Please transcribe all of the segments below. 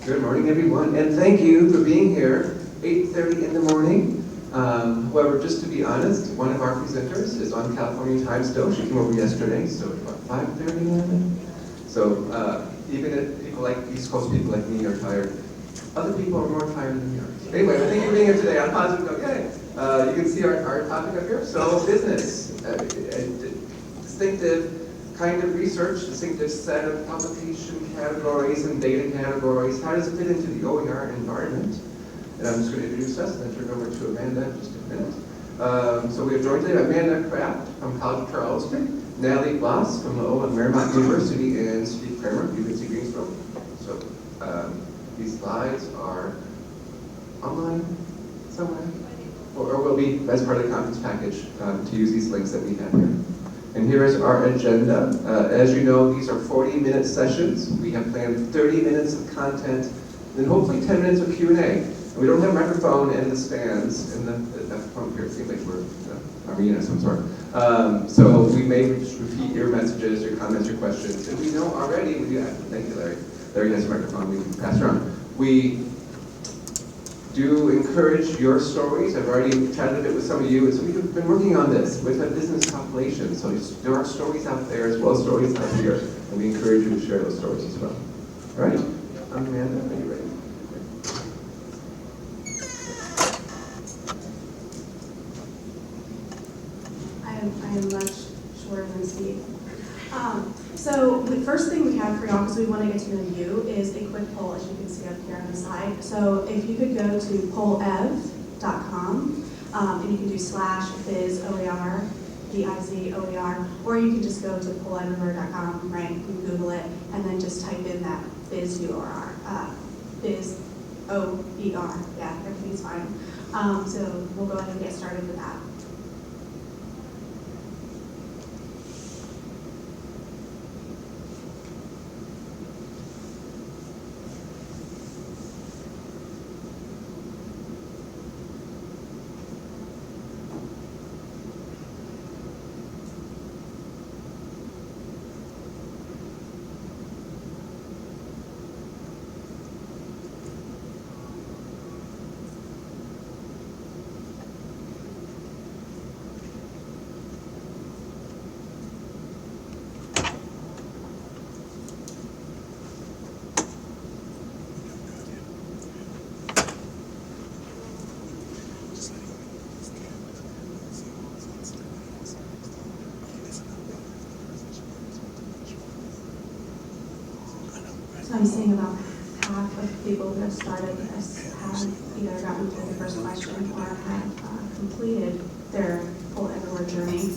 Good morning, everyone, and thank you for being here. 8:30 in the morning. However, just to be honest, one of our presenters is on California time still. She came over yesterday, so about 5:30 in. So even if people like East Coast people like me are tired, other people are more tired than we are. So anyway, thank you for being here today. On positive note, yay! You can see our topic up here. So business, distinctive kind of research, distinctive set of publication categories and data categories. How does it fit into the OER environment? And I'm just going to introduce us and then turn over to Amanda in just a minute. So we are joined today by Amanda Kraft from College of Charleston, Natalie Bloss from Marymount University, and Steve Kramer, UNC Greensboro. So these slides are online somewhere, or will be as part of the conference package to use these links that we have here. And here is our agenda. As you know, these are 40-minute sessions. We have planned 30 minutes of content, then hopefully 10 minutes of Q&A. And we don't have a microphone in the stands, and the front here, it seems like we're in an arena of some sort. So we may just repeat your messages, your comments, your questions. And we know already, thank you, Larry. Larry has a microphone we can pass around. We do encourage your stories. I've already chatted a bit with some of you, and so we've been working on this with a business population. So there are stories out there as well as stories out here, and we encourage you to share those stories as well. All right, Amanda, are you ready? I am much shorter than Steve. So the first thing we have for y'all, because we want to get to know you, is a quick poll, as you can see up here on the side. So if you could go to pollev.com, and you can do /BizOER, BIZOER, or you can just go to polleverywhere.com, right? You can Google it, and then just type in that BizOER, BizOER. Yeah, everything's fine. So we'll go ahead and get started with that. I'm seeing about half of people who have started this have either gotten through the first question or have completed their full everywhere journey.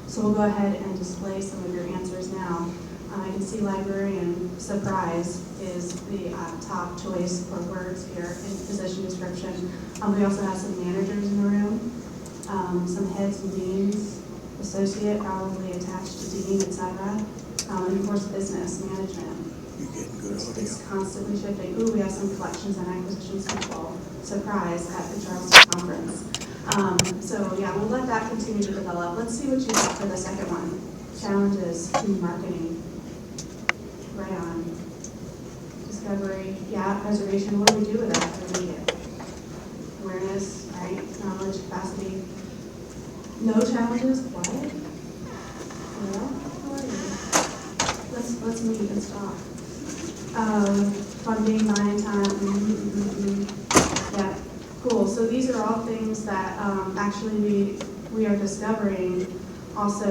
So we'll go ahead and display some of your answers now. I can see librarian, surprise, is the top choice for words here in position description. We also have some managers in the room, some heads and deans, associate probably attached to dean, etc. And of course business management. It's constantly shifting. Ooh, we have some collections and acquisitions people. Surprise at the Charleston conference. So yeah, we'll let that continue to develop. Let's see what you got for the second one. Challenges in marketing. Right on. Discovery. Yeah, preservation. What do we do with that? What do we get? Awareness, right? Knowledge, capacity. No challenges? What? Well, how are you? Let's meet and stop. Funding, buying time, yeah, cool. So these are all things that actually we are discovering also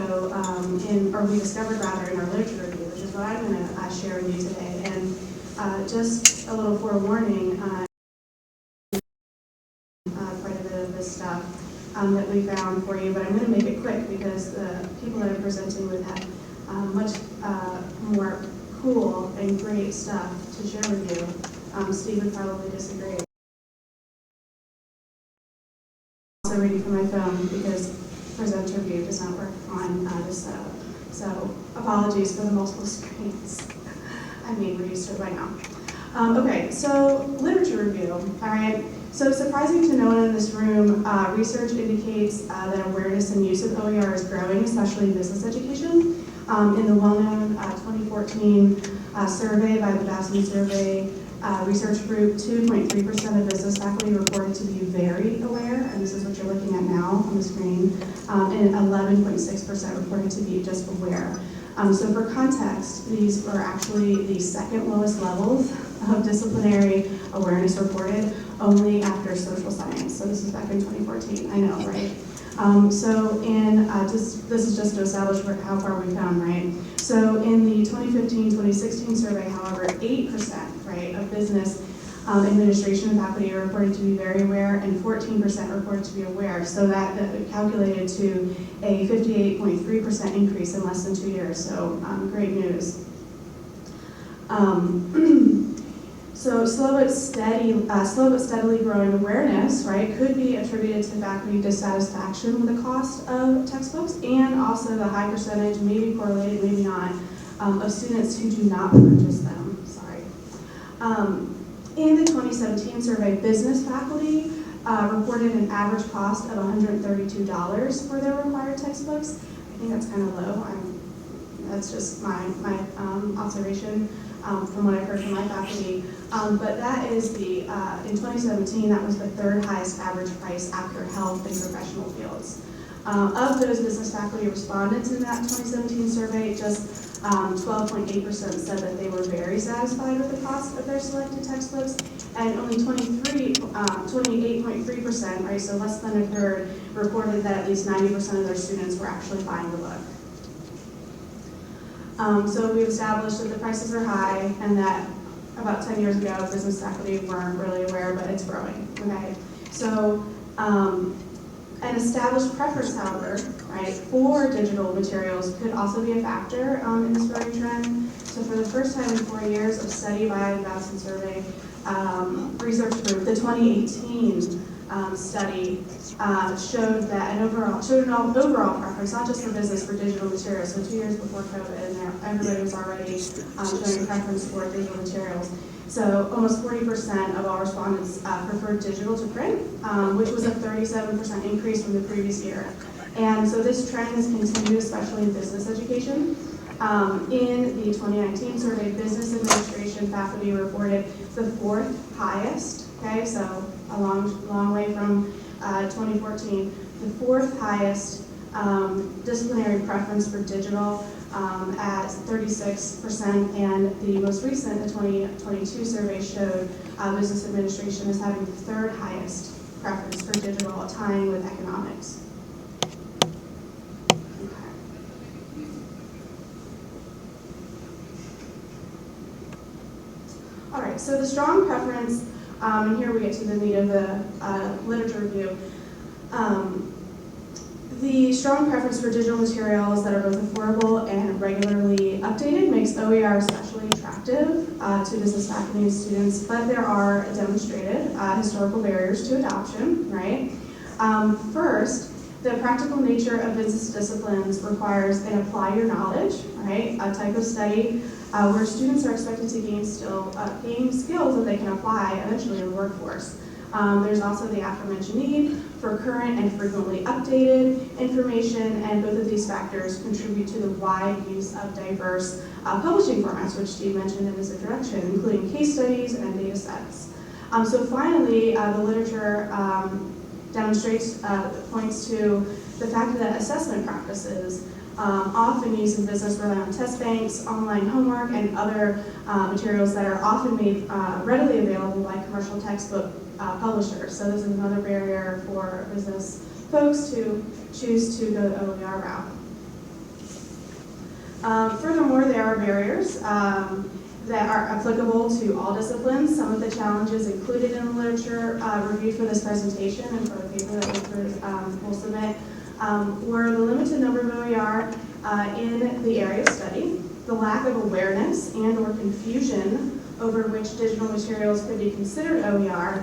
we discovered rather in our literature review, which is what I'm going to share with you today. And just a little forewarning, quite a bit of this stuff that we found for you, but I'm going to make it quick because the people that I'm presenting with have much more cool and great stuff to share with you. Steve would probably disagree. I'm also reading from my phone because presenter view does not work on this setup. So apologies for the multiple screens. I mean, we're used to it by now. Okay, so literature review, all right. So surprising to no one in this room, research indicates that awareness and use of OER is growing, especially in business education. In the well-known 2014 survey by the Basman Survey, Research group, 2.3% of business faculty reported to be very aware, and this is what you're looking at now on the screen, and 11.6% reported to be just aware. So for context, these were actually the second lowest levels of disciplinary awareness reported, only after social science. So this is back in 2014, I know, right? This is just to establish how far we've come, right? So in the 2015-2016 survey, however, 8%, right, of business administration faculty are reported to be very aware, and 14% reported to be aware. So that calculated to a 58.3% increase in less than 2 years. So great news. So slow but steadily growing awareness, right, could be attributed to faculty dissatisfaction with the cost of textbooks, and also the high percentage, maybe correlated, maybe not, of students who do not purchase them. Sorry. In the 2017 survey, business faculty reported an average cost of $132 for their required textbooks. I think that's kind of low. That's just my observation from what I've heard from my faculty. But that is in 2017, that was the third highest average price after health and professional fields. Of those business faculty respondents in that 2017 survey, just 12.8% said that they were very satisfied with the cost of their selected textbooks, and only 28.3%, right, so less than a third, reported that at least 90% of their students were actually buying the book. So we've established that the prices are high, and that about 10 years ago, business faculty weren't really aware, but it's growing, okay? So an established preference, however, right, for digital materials could also be a factor in this growing trend. So for the first time in 4 years of study by the Babson Survey Research Group, the 2018 study showed that an overall preference, not just for business, for digital materials. So 2 years before COVID, and everybody was already showing a preference for digital materials. So almost 40% of all respondents preferred digital to print, which was a 37% increase from the previous year. And so this trend has continued, especially in business education. In the 2019 survey, business administration faculty reported the fourth highest, okay, so a long way from 2014, the fourth highest disciplinary preference for digital at 36%, and the most recent, the 2022 survey showed business administration as having the third highest preference for digital, tying with economics. All right, so the strong preference, and here we get to the meat of the literature review. The strong preference for digital materials that are both affordable and regularly updated makes OER especially attractive to business faculty and students, but there are demonstrated historical barriers to adoption, right? First, the practical nature of business disciplines requires an apply your knowledge, right? A type of study where students are expected to gain skills that they can apply eventually in the workforce. There's also the aforementioned need for current and frequently updated information, and both of these factors contribute to the wide use of diverse publishing formats, which Steve mentioned in his introduction, including case studies and data sets. So finally, the literature points to the fact that assessment practices often used in business rely on test banks, online homework, and other materials that are often made readily available by commercial textbook publishers. So this is another barrier for business folks to choose to go the OER route. Furthermore, there are barriers that are applicable to all disciplines. Some of the challenges included in the literature reviewed for this presentation and for the paper that we'll submit were the limited number of OER in the area of study, the lack of awareness and or confusion over which digital materials could be considered OER,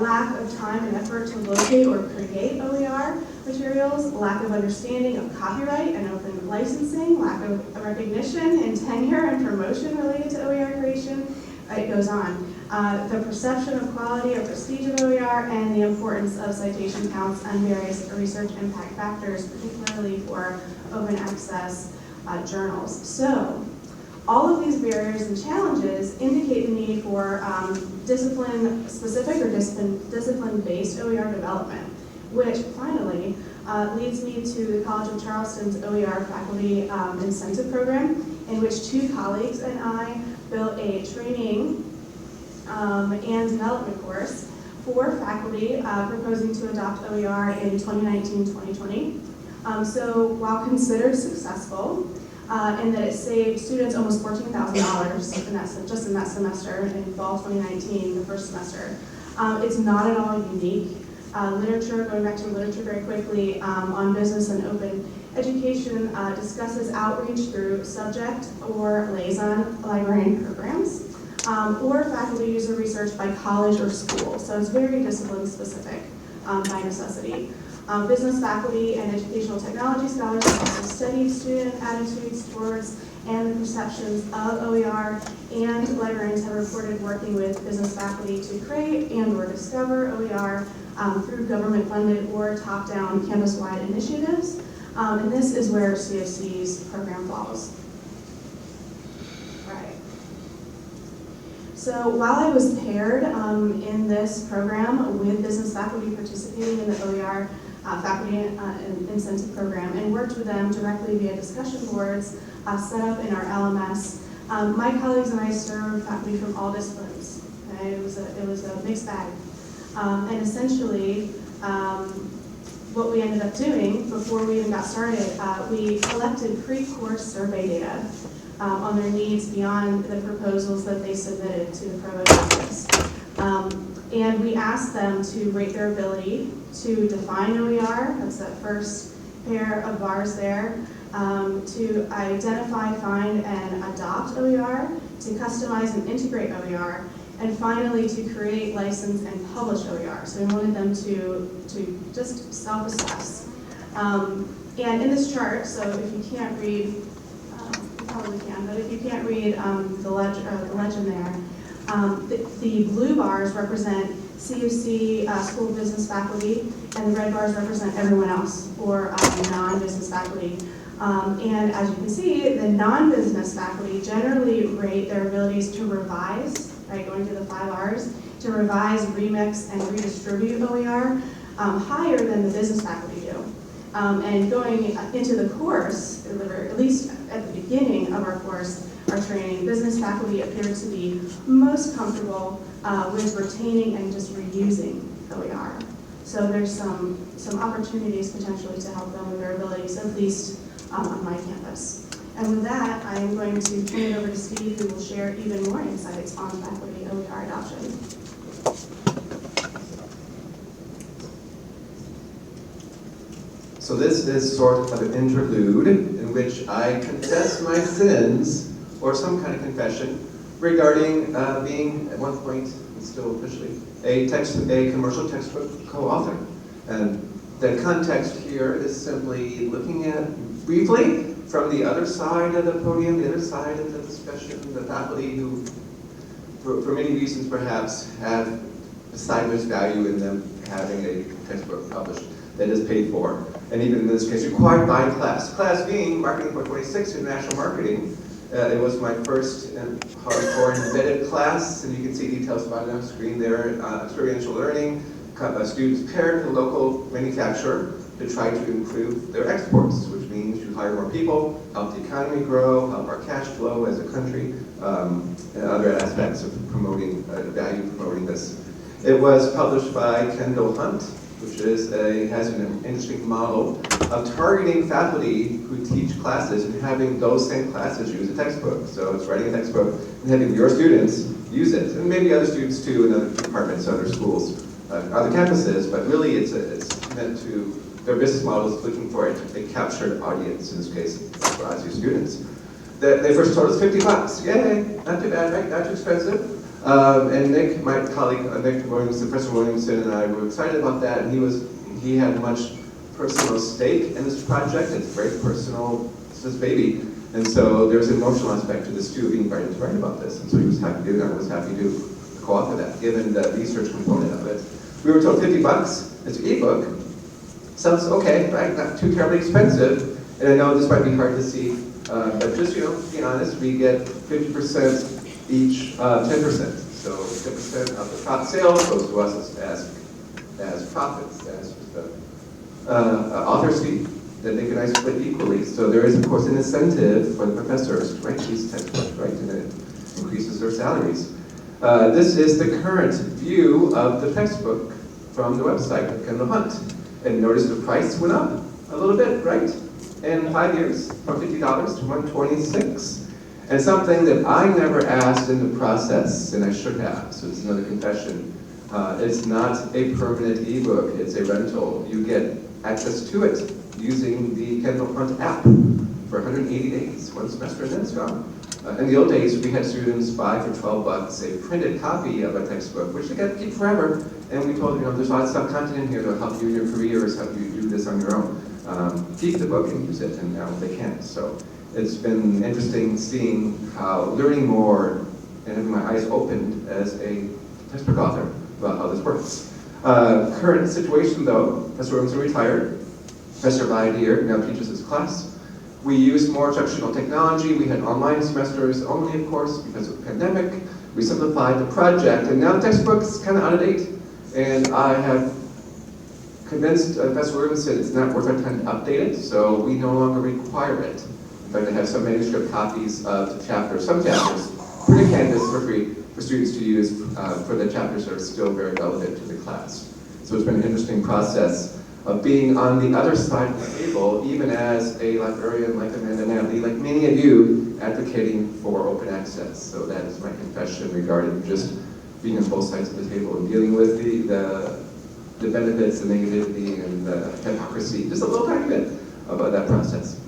lack of time and effort to locate or create OER materials, lack of understanding of copyright and open licensing, lack of recognition and tenure and promotion related to OER creation. It goes on. The perception of quality or prestige of OER, and the importance of citation counts and various research impact factors, particularly for open access journals. So, All of these barriers and challenges indicate the need for discipline-specific or discipline-based OER development, which finally leads me to the College of Charleston's OER faculty incentive program, in which 2 colleagues and I built a training and development course for faculty proposing to adopt OER in 2019-2020. So while considered successful, in that it saved students almost $14,000 just in that semester in fall 2019, the first semester, it's not at all unique. Literature, going back to literature very quickly, on business and open education discusses outreach through subject or liaison librarian programs, or faculty user research by college or school. So it's very discipline specific by necessity. Business faculty and educational technology scholars have also studied student attitudes towards and the perceptions of OER, and librarians have reported working with business faculty to create and or discover OER through government-funded or top-down campus-wide initiatives. And this is where CFC's program falls. All right. So while I was paired in this program with business faculty participating in the OER faculty incentive program and worked with them directly via discussion boards set up in our LMS, my colleagues and I served faculty from all disciplines. Okay? It was a mixed bag. And essentially, what we ended up doing before we even got started, we collected pre-course survey data on their needs beyond the proposals that they submitted to the provost office. And we asked them to rate their ability to define OER, that's that first pair of bars there, to identify, find, and adopt OER, to customize and integrate OER, and finally to create, license, and publish OER. So we wanted them to just self-assess. And in this chart, so if you can't read, you probably can, but if you can't read the legend there, the blue bars represent CUC school of business faculty, and the red bars represent everyone else, or non-business faculty. And as you can see, the non-business faculty generally rate their abilities to revise, right, going through the 5 R's, to revise, remix, and redistribute OER higher than the business faculty do. And going into the course, or at least at the beginning of our course, our training, business faculty appear to be most comfortable with retaining and just reusing OER. So there's some opportunities potentially to help them with their abilities, at least on my campus. And with that, I am going to turn it over to Steve, who will share even more insights on faculty OER adoption. So this is sort of an interlude in which I confess my sins, or some kind of confession, regarding being, at one point, and still officially, a commercial textbook co-author. And the context here is simply looking at, briefly, from the other side of the podium, the other side of the discussion, the faculty who, for many reasons perhaps, have decided there's value in them having a textbook published that is paid for, and even in this case, required by class. Class being Marketing 426, International Marketing. It was my first hardcore embedded class, and you can see details about it on the screen there. Experiential learning, students paired with a local manufacturer to try to improve their exports, which means you hire more people, help the economy grow, help our cash flow as a country, and other aspects of promoting, promoting this. It was published by Kendall Hunt, which has an interesting model of targeting faculty who teach classes and having those same classes use a textbook. So it's writing a textbook and having your students use it, and maybe other students too in other departments, other schools, other campuses, but really it's meant to, their business model is looking for a captured audience, in this case, for ASU students. They first told us $50. Yay, not too bad, right? Not too expensive. And Nick, my colleague, Nick Williamson, Professor Williamson, and I were excited about that, and he had much personal stake in this project. It's very personal, it's his baby. And so there's an emotional aspect to this too, being invited to write about this. And so he was happy to do that, I was happy to co-author that, given the research component of it. We were told $50, it's an ebook. Sounds okay, right? Not too terribly expensive. And I know this might be hard to see But just, being honest, we get 50% each, 10%. So 10% of the top sales goes to us as profits, as just author's fee that they can I split equally. So there is, of course, an incentive for the professors to write these textbooks, right? And it increases their salaries. This is the current view of the textbook from the website of Kendall Hunt. And notice the price went up a little bit, right? In 5 years, from $50 to $126. And something that I never asked in the process, and I should have, so this is another confession. It's not a permanent ebook, it's a rental. You get access to it using the Kendall Hunt app for 180 days, one semester, and then it's gone. In the old days, we had students buy for $12 a printed copy of a textbook, which they get to keep forever. And we told them, there's a lot of stuff content in here that'll help you in your careers, help you do this on your own. Keep the book and use it, and now they can't. So it's been interesting seeing how, learning more and having my eyes opened as a textbook author about how this works. Current situation though, Professor Williams retired. Professor Viadier now teaches his class. We use more instructional technology. We had online semesters only, of course, because of the pandemic. We simplified the project, and now the textbook's kind of out of date. And I have convinced Professor Williams that it's not worth our time to update it, so we no longer require it. In fact, I have some manuscript copies of the chapters, some chapters, printed canvas for free for students to use for the chapters that are still very relevant to the class. So it's been an interesting process of being on the other side of the table, even as a librarian like Amanda Natalie, like many of you, advocating for open access. So that is my confession regarding just being on both sides of the table and dealing with the benefits, the negativity, and the hypocrisy, just a little tiny bit about that process.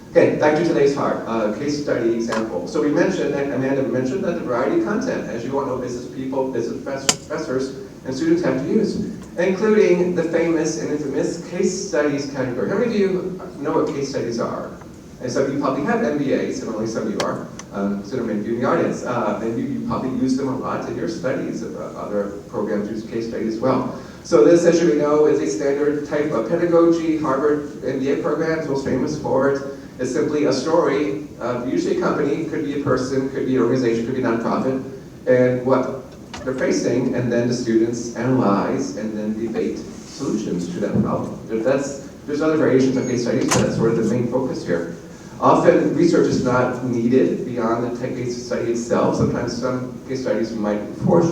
Okay, back to today's heart, case study example. So we mentioned, Amanda mentioned that the variety of content, as you all know, business people, business professors, and students have to use, including the famous and infamous case studies category. How many of you know what case studies are? And some of you probably have MBAs, and only some of you are. So there may be in the audience. And you probably use them a lot in your studies. Other programs use case studies as well. So this, as you know, is a standard type of pedagogy. Harvard MBA programs, most famous for it, is simply a story of usually a company, could be a person, could be an organization, could be a nonprofit, and what they're facing, and then the students analyze and then debate solutions to that problem. There's other variations of case studies, but that's sort of the main focus here. Often research is not needed beyond the case study itself. Sometimes some case studies might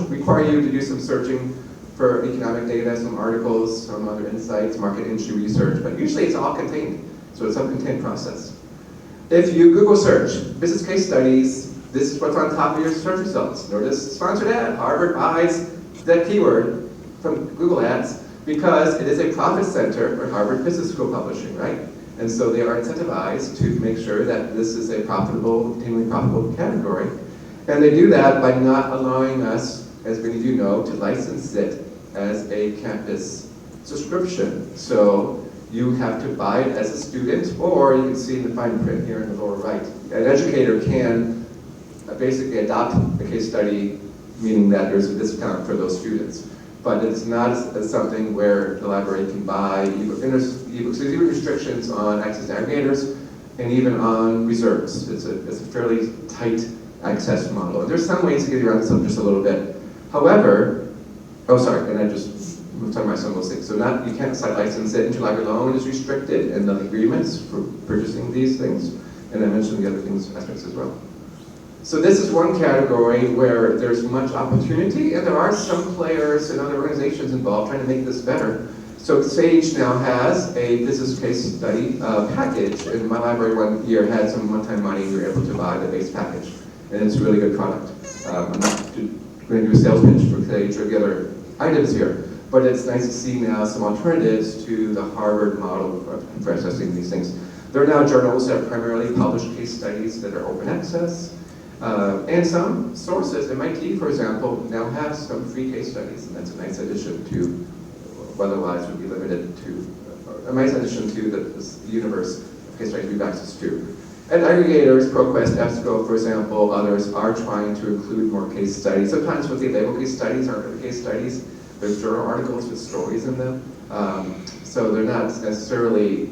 require you to do some searching for economic data, some articles, some other insights, market industry research, but usually it's all contained. So it's a self-contained process. If you Google search business case studies, this is what's on top of your search results. Notice sponsored ad, Harvard buys that keyword from Google Ads because it is a profit center for Harvard Business School publishing, right? And so they are incentivized to make sure that this is a profitable, continually profitable category. And they do that by not allowing us, as many of you know, to license it as a campus subscription. So you have to buy it as a student, or you can see in the fine print here in the lower right. An educator can basically adopt the case study, meaning that there's a discount for those students. But it's not something where the library can buy ebooks. There's even restrictions on access to aggregators and even on reserves. It's a fairly tight access model. And there's some ways to get around this just a little bit. However, and I just was talking about some of those things. So you can't site license it, interlibrary loan is restricted, and the agreements for purchasing these things. And I mentioned the other things, aspects as well. So this is one category where there's much opportunity, and there are some players and other organizations involved trying to make this better. So Sage now has a business case study package, and my library one year had some one-time money, and we were able to buy the base package. And it's a really good product. I'm not going to do a sales pitch for Sage or the other items here, but it's nice to see now some alternatives to the Harvard model for accessing these things. There are now journals that primarily publish case studies that are open access. And some sources, MIT, for example, now have some free case studies, and that's a nice addition to what otherwise would be limited to, a nice addition to the universe of case studies we have access to. And aggregators, ProQuest, EBSCO, for example, others are trying to include more case studies. Sometimes what they label case studies aren't really case studies. There's journal articles with stories in them. So they're not necessarily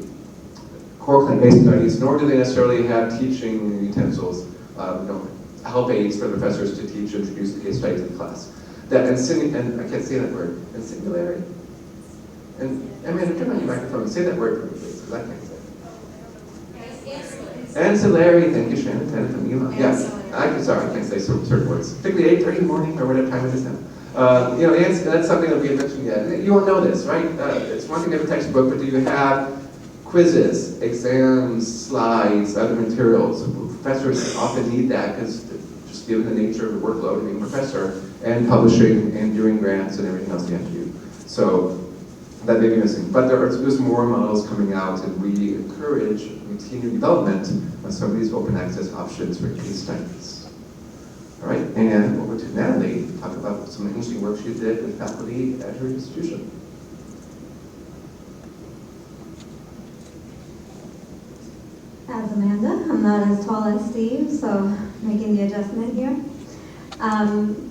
core case studies, nor do they necessarily have teaching utensils, help aids for the professors to teach, introduce the case study to the class. And I can't say that word, and singularity. And Amanda, turn on your microphone and say that word for me, please, because I can't say it. Ancillary, thank you, Shannon, yeah, I can't say certain words, particularly 8:30 in the morning or whatever time it is now. That's something that we had mentioned yet. You won't know this, right? It's one thing to have a textbook, but do you have quizzes, exams, slides, other materials? Professors often need that because just given the nature of the workload of being a professor and publishing and doing grants and everything else you have to do. So that may be missing. But there's more models coming out, and we encourage continued development of some of these open access options for case studies. All right, and over to Natalie to talk about some interesting work she did with faculty at her institution. As Amanda, I'm not as tall as Steve, so making the adjustment here.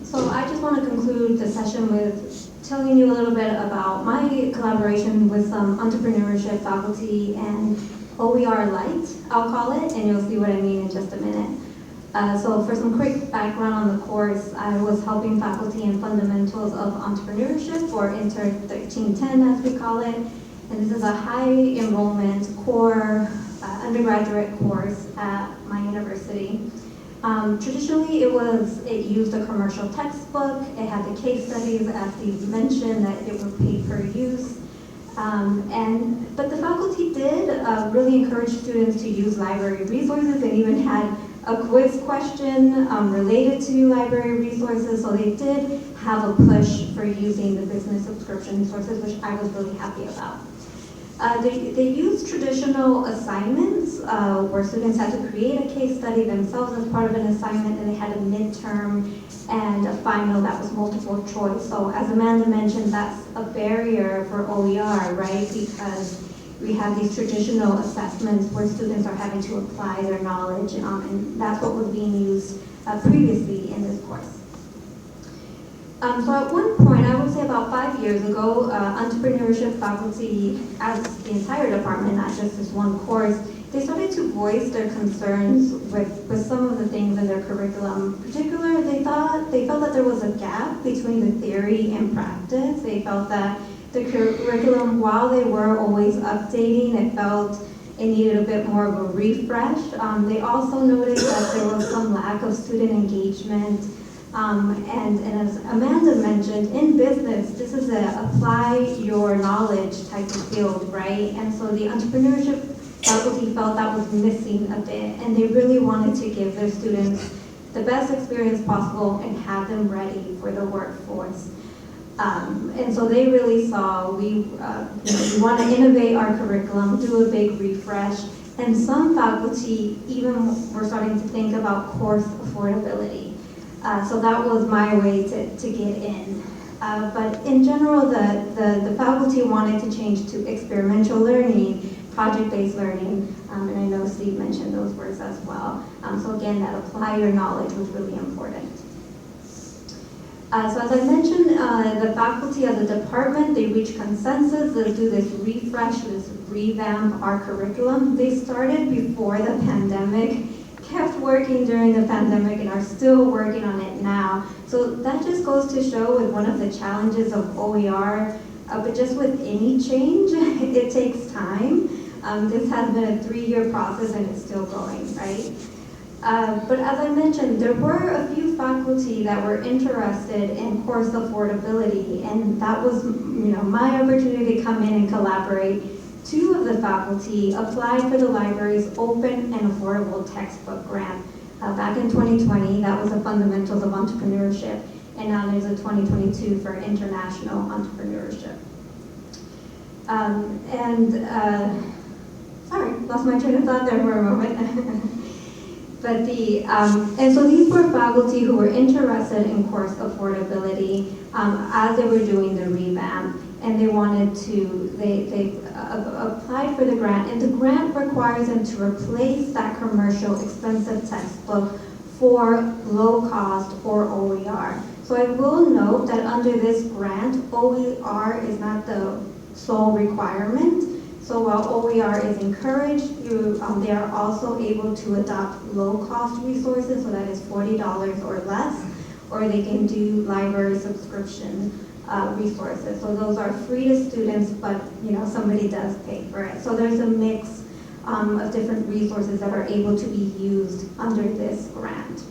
So I just want to conclude the session with telling you a little bit about my collaboration with some entrepreneurship faculty and OER Light, I'll call it, and you'll see what I mean in just a minute. So for some quick background on the course, I was helping faculty in fundamentals of entrepreneurship, or Inter 1310 as we call it. And this is a high enrollment core undergraduate course at my university. Traditionally, it used a commercial textbook. It had the case studies, as Steve mentioned, that it were paid per use. But the faculty did really encourage students to use library resources, and even had a quiz question related to library resources. So they did have a push for using the business subscription resources, which I was really happy about. They used traditional assignments where students had to create a case study themselves as part of an assignment, and they had a midterm and a final that was multiple choice. So as Amanda mentioned, that's a barrier for OER, right? Because we have these traditional assessments where students are having to apply their knowledge, and that's what was being used previously in this course. So at one point, I would say about 5 years ago, entrepreneurship faculty, as the entire department, not just this one course, they started to voice their concerns with some of the things in their curriculum. Particularly, they felt that there was a gap between the theory and practice. They felt that the curriculum, while they were always updating, it felt it needed a bit more of a refresh. They also noticed that there was some lack of student engagement. And as Amanda mentioned, in business, this is a apply your knowledge type of field, right? And so the entrepreneurship faculty felt that was missing a bit, and they really wanted to give their students the best experience possible and have them ready for the workforce. And so they really saw we want to innovate our curriculum, do a big refresh, and some faculty even were starting to think about course affordability. So that was my way to get in. But in general, the faculty wanted to change to experiential learning, project-based learning, and I know Steve mentioned those words as well. So again, that apply your knowledge was really important. So as I mentioned, the faculty as a department, they reached consensus to do this refresh, this revamp our curriculum. They started before the pandemic, kept working during the pandemic, and are still working on it now. So that just goes to show with one of the challenges of OER, but just with any change, it takes time. This has been a 3-year process and it's still going, right? But as I mentioned, there were a few faculty that were interested in course affordability, and that was my opportunity to come in and collaborate. 2 of the faculty applied for the library's open and affordable textbook grant back in 2020. That was the fundamentals of entrepreneurship, and now there's a 2022 for international entrepreneurship. Sorry, lost my train of thought there for a moment. But and so these were faculty who were interested in course affordability as they were doing the revamp, and they wanted to, they applied for the grant, and the grant requires them to replace that commercial expensive textbook for low cost or OER. So I will note that under this grant, OER is not the sole requirement. So while OER is encouraged, they are also able to adopt low-cost resources, so that is $40 or less, or they can do library subscription resources. So those are free to students, but somebody does pay for it. So there's a mix of different resources that are able to be used under this grant.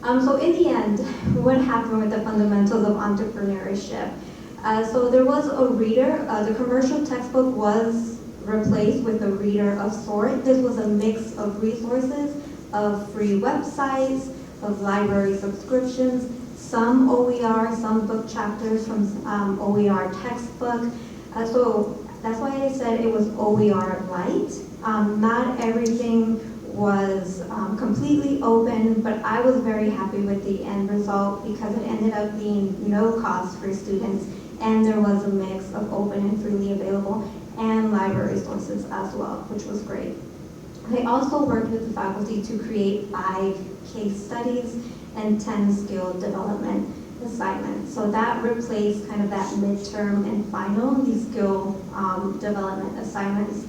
So in the end, what happened with the fundamentals of entrepreneurship? So there was a reader. The commercial textbook was replaced with a reader of sort. This was a mix of resources, of free websites, of library subscriptions, some OER, some book chapters from OER textbook. So that's why I said it was OER light. Not everything was completely open, but I was very happy with the end result because it ended up being no cost for students, and there was a mix of open and freely available and library sources as well, which was great. I also worked with the faculty to create 5 case studies and 10 skill development assignments. So that replaced kind of that midterm and final, these skill development assignments.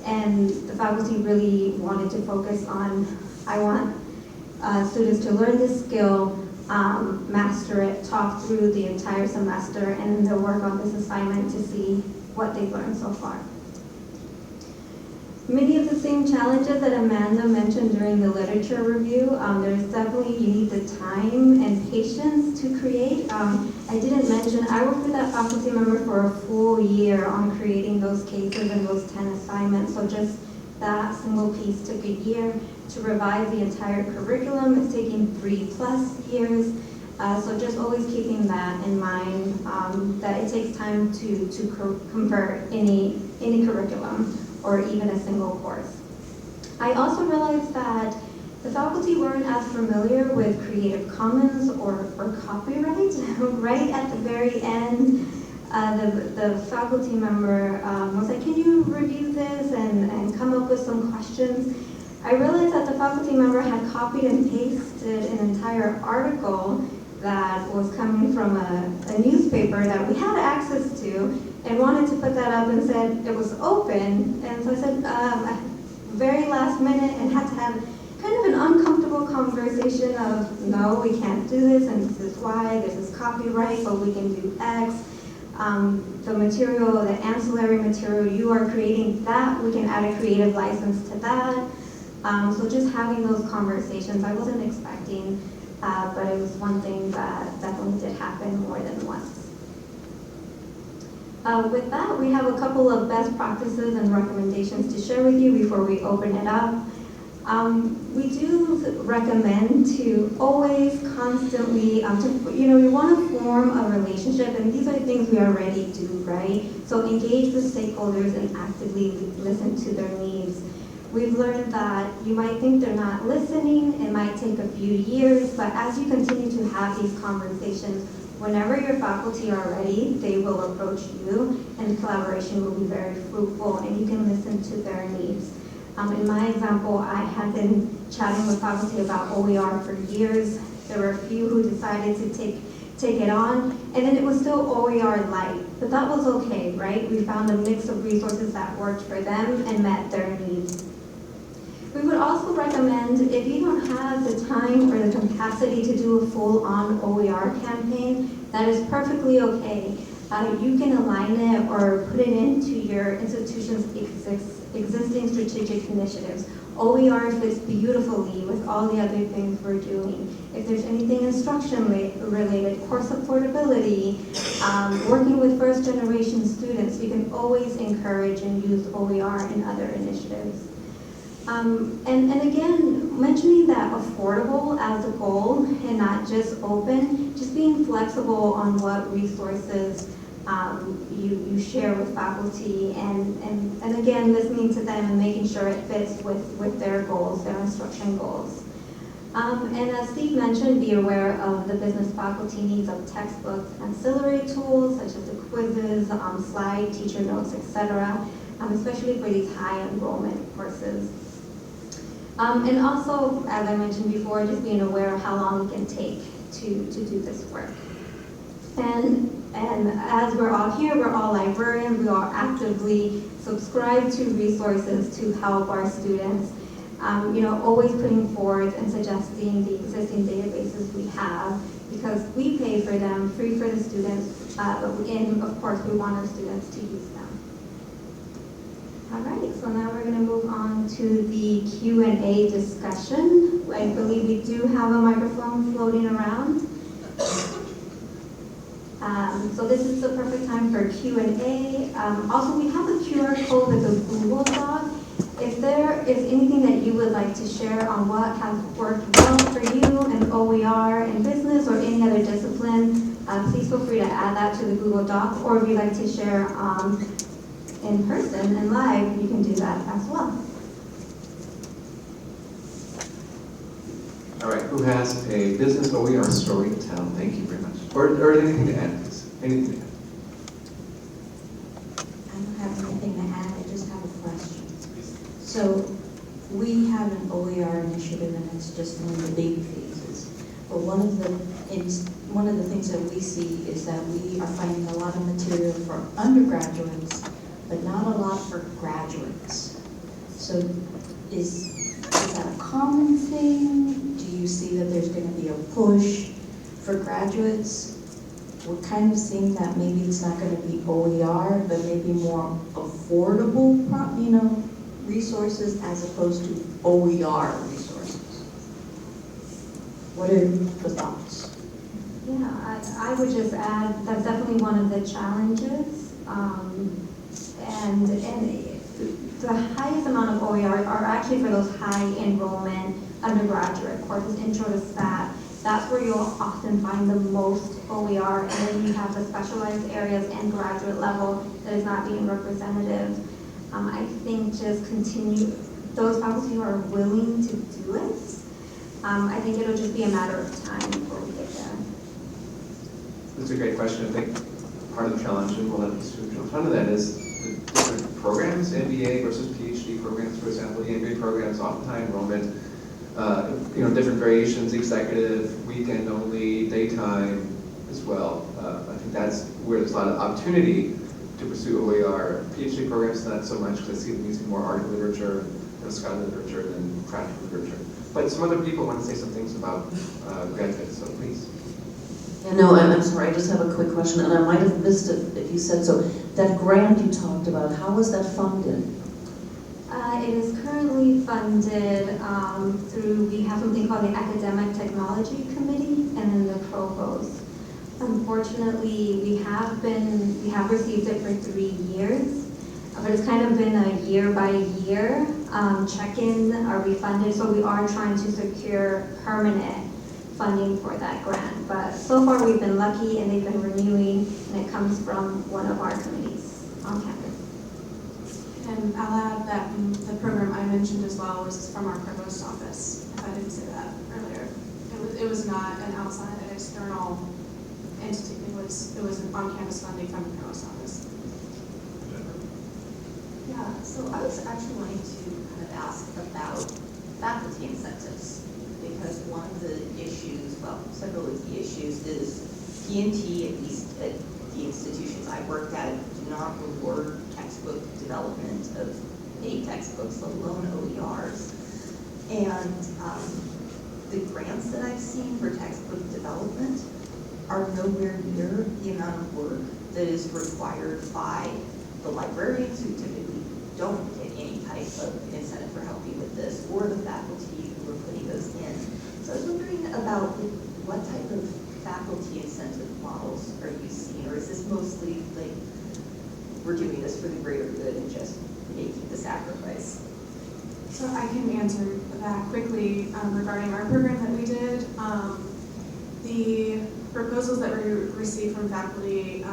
And the faculty really wanted to focus on, I want students to learn this skill, master it, talk through the entire semester, and they'll work on this assignment to see what they've learned so far. Many of the same challenges that Amanda mentioned during the literature review, there's definitely, you need the time and patience to create. I didn't mention, I worked with that faculty member for a full year on creating those cases and those 10 assignments. So just that single piece took a year. To revise the entire curriculum, it's taking 3+ years. So just always keeping that in mind, that it takes time to convert any curriculum or even a single course. I also realized that the faculty weren't as familiar with Creative Commons or copyright. Right at the very end, the faculty member was like, can you review this and come up with some questions? I realized that the faculty member had copied and pasted an entire article that was coming from a newspaper that we had access to, and wanted to put that up and said it was open. And so I said, very last minute, and had to have kind of an uncomfortable conversation of, no, we can't do this, and this is why, this is copyright, but we can do X. The material, the ancillary material you are creating, that we can add a creative license to that. So just having those conversations, I wasn't expecting, but it was one thing that definitely did happen more than once. With that, we have a couple of best practices and recommendations to share with you before we open it up. We do recommend to always constantly, we want to form a relationship, and these are things we already do, right? So engage with stakeholders and actively listen to their needs. We've learned that you might think they're not listening, it might take a few years, but as you continue to have these conversations, whenever your faculty are ready, they will approach you, and collaboration will be very fruitful, and you can listen to their needs. In my example, I had been chatting with faculty about OER for years. There were a few who decided to take it on, and then it was still OER light, but that was okay, right? We found a mix of resources that worked for them and met their needs. We would also recommend, if you don't have the time or the capacity to do a full-on OER campaign, that is perfectly okay. You can align it or put it into your institution's existing strategic initiatives. OER fits beautifully with all the other things we're doing. If there's anything instruction-related, course affordability, working with first-generation students, you can always encourage and use OER in other initiatives. And again, mentioning that affordable as a goal and not just open, just being flexible on what resources you share with faculty, and again, listening to them and making sure it fits with their goals, their instruction goals. And as Steve mentioned, be aware of the business faculty needs of textbooks, ancillary tools such as the quizzes, slide, teacher notes, etc., especially for these high enrollment courses. And also, as I mentioned before, just being aware of how long it can take to do this work. And And as we're all here, we're all librarians, we all actively subscribe to resources to help our students. Always putting forth and suggesting the existing databases we have, because we pay for them, free for the students, and of course we want our students to use them. All right, so now we're going to move on to the Q&A discussion. I believe we do have a microphone floating around. So this is the perfect time for Q&A. Also, we have a QR code with a Google Doc. If there is anything that you would like to share on what has worked well for you in OER in business or any other discipline, please feel free to add that to the Google Doc. Or if you'd like to share in person and live, you can do that as well. All right, who has a business OER story to tell? Thank you very much. Or anything to add, please. Anything to add? I don't have anything to add, I just have a question. So we have an OER initiative and it's just one of the big phases. But one of the things that we see is that we are finding a lot of material for undergraduates, but not a lot for graduates. So is that a common thing? Do you see that there's going to be a push for graduates? We're kind of seeing that maybe it's not going to be OER, but maybe more affordable, resources as opposed to OER resources. What are the thoughts? Yeah, I would just add that's definitely one of the challenges. And the highest amount of OER are actually for those high enrollment undergraduate courses, intro to STAT. That's where you'll often find the most OER, and then you have the specialized areas and graduate level that is not being representative. I think just continue, those faculty who are willing to do it, I think it'll just be a matter of time before we get there. That's a great question. I think part of the challenge, and we'll have a ton of that, is the different programs, MBA versus PhD programs, for example. The MBA programs often high enrollment, different variations, executive, weekend only, daytime as well. I think that's where there's a lot of opportunity to pursue OER. PhD programs, not so much, because I see them using more art and literature, scholarly literature than practical literature. But some other people want to say some things about graduates, so please. Yeah, no, I'm sorry, I just have a quick question, and I might have missed it if you said so. That grant you talked about, how was that funded? It is currently funded through, we have something called the Academic Technology Committee and then the Provost. Unfortunately, we have received it for 3 years, but it's kind of been a year by year check-in, are we funded? So we are trying to secure permanent funding for that grant. But so far we've been lucky and they've been renewing, and it comes from one of our committees on campus. And I'll add that the program I mentioned as well was from our provost office, if I didn't say that earlier. It was not an outside, an external entity. It was an on-campus funding from the provost office. Yeah, so I was actually wanting to kind of ask about faculty incentives, because one of the issues, well, several of the issues is P&T, at least at the institutions I worked at, do not reward textbook development of paid textbooks, let alone OERs. And the grants that I've seen for textbook development are nowhere near the amount of work that is required by the librarians, who typically don't get any type of incentive for helping with this, or the faculty who are putting those in. So I was wondering about what type of faculty incentive models are you seeing, or is this mostly like we're doing this for the greater good and just making the sacrifice? So I can answer that quickly regarding our program that we did. The proposals that we received from faculty,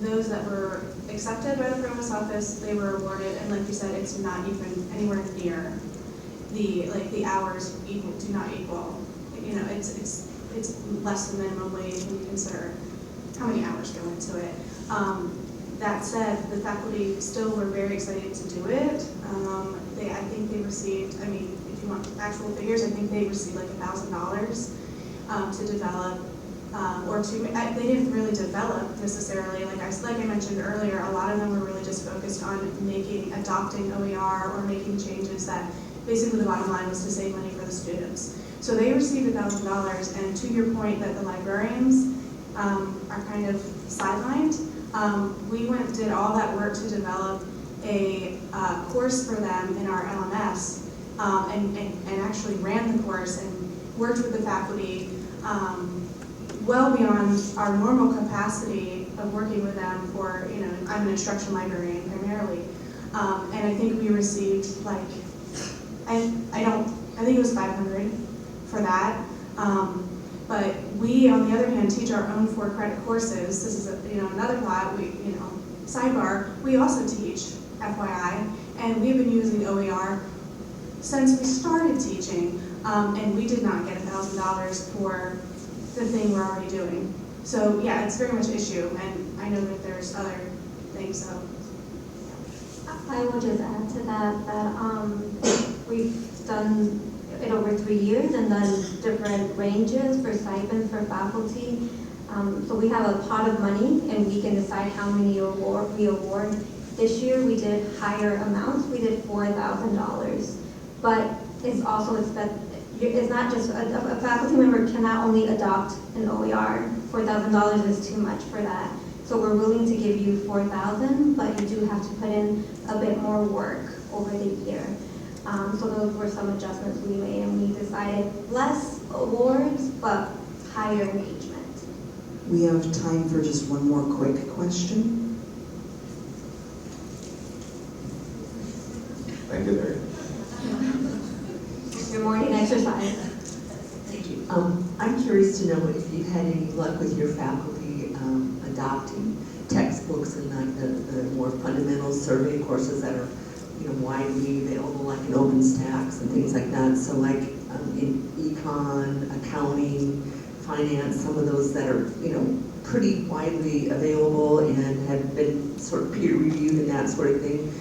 those that were accepted by the provost office, they were awarded, and like you said, it's not even anywhere near the hours do not equal. It's less than minimum wage when you consider how many hours go into it. That said, the faculty still were very excited to do it. I think they received, if you want actual figures, I think they received like $1,000 to develop or to, they didn't really develop necessarily, like I mentioned earlier, a lot of them were really just focused on adopting OER or making changes that basically the bottom line was to save money for the students. So they received $1,000, and to your point that the librarians are kind of sidelined, we did all that work to develop a course for them in our LMS, and actually ran the course and worked with the faculty well beyond our normal capacity of working with them for, I'm an instruction librarian primarily. And I think we received I think it was 500 for that. But we, on the other hand, teach our own 4-credit courses. This is another plot. Sidebar. We also teach, FYI, and we've been using OER since we started teaching, and we did not get $1,000 for the thing we're already doing. So yeah, it's very much an issue, and I know that there's other things. So I will just add to that we've done it over 3 years and done different ranges for stipends for faculty. So we have a pot of money and we can decide how many we award. This year we did higher amounts. We did $4,000. But it's also it's not just a faculty member cannot only adopt an OER. $4,000 is too much for that. So we're willing to give you $4,000, but you do have to put in a bit more work over the year. So those were some adjustments we made, and we decided less awards, but higher engagement. We have time for just one more quick question. Thank you, Larry. Your morning exercise. Thank you. I'm curious to know if you've had any luck with your faculty adopting textbooks and like the more fundamental survey courses that are widely available, like in OpenStax and things like that. So like in econ, accounting, finance, some of those that are pretty widely available and have been sort of peer reviewed and that sort of thing.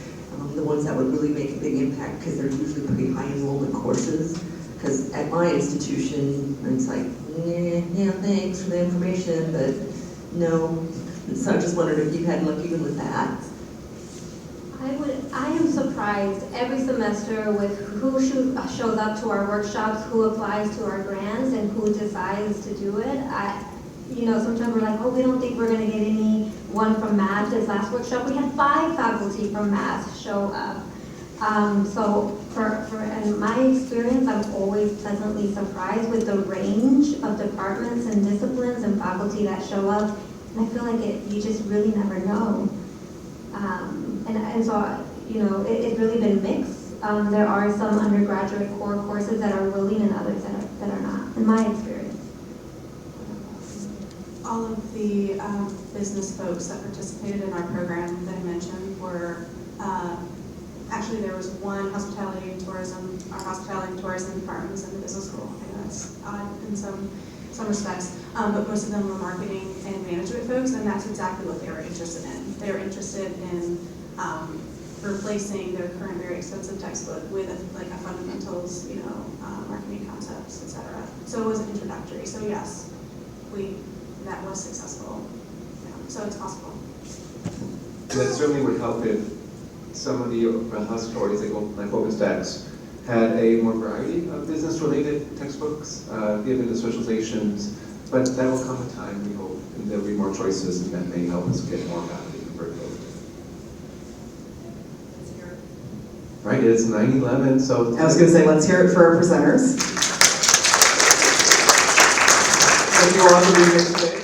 The ones that would really make a big impact because they're usually pretty high enrollment courses. Because at my institution, it's like, yeah, thanks for the information, but no. So I just wondered if you had luck even with that. I am surprised every semester with who shows up to our workshops, who applies to our grants, and who decides to do it. Sometimes we're like, oh, we don't think we're going to get anyone from math. This last workshop, we had 5 faculty from math show up. So in my experience, I'm always pleasantly surprised with the range of departments and disciplines and faculty that show up. And I feel like you just really never know. And so, it's really been mixed. There are some undergraduate core courses that are willing and others that are not, in my experience. all of the business folks that participated in our program that I mentioned were, actually there was one hospitality and tourism, our hospitality and tourism department was in the business school. I know that's odd in some respects, but most of them were marketing and management folks, and that's exactly what they were interested in. They were interested in replacing their current very expensive textbook with a fundamentals, marketing concepts, etc. So it was introductory. So yes, that was successful. Yeah, so it's possible. That certainly would help if some of the repositories like OpenStax had a more variety of business-related textbooks, given the specializations, but that will come with time, we hope, and there'll be more choices, and that may help us get more faculty converted over. Right, it's 9/11, so... I was going to say, let's hear it for our presenters. Thank you all for being here today.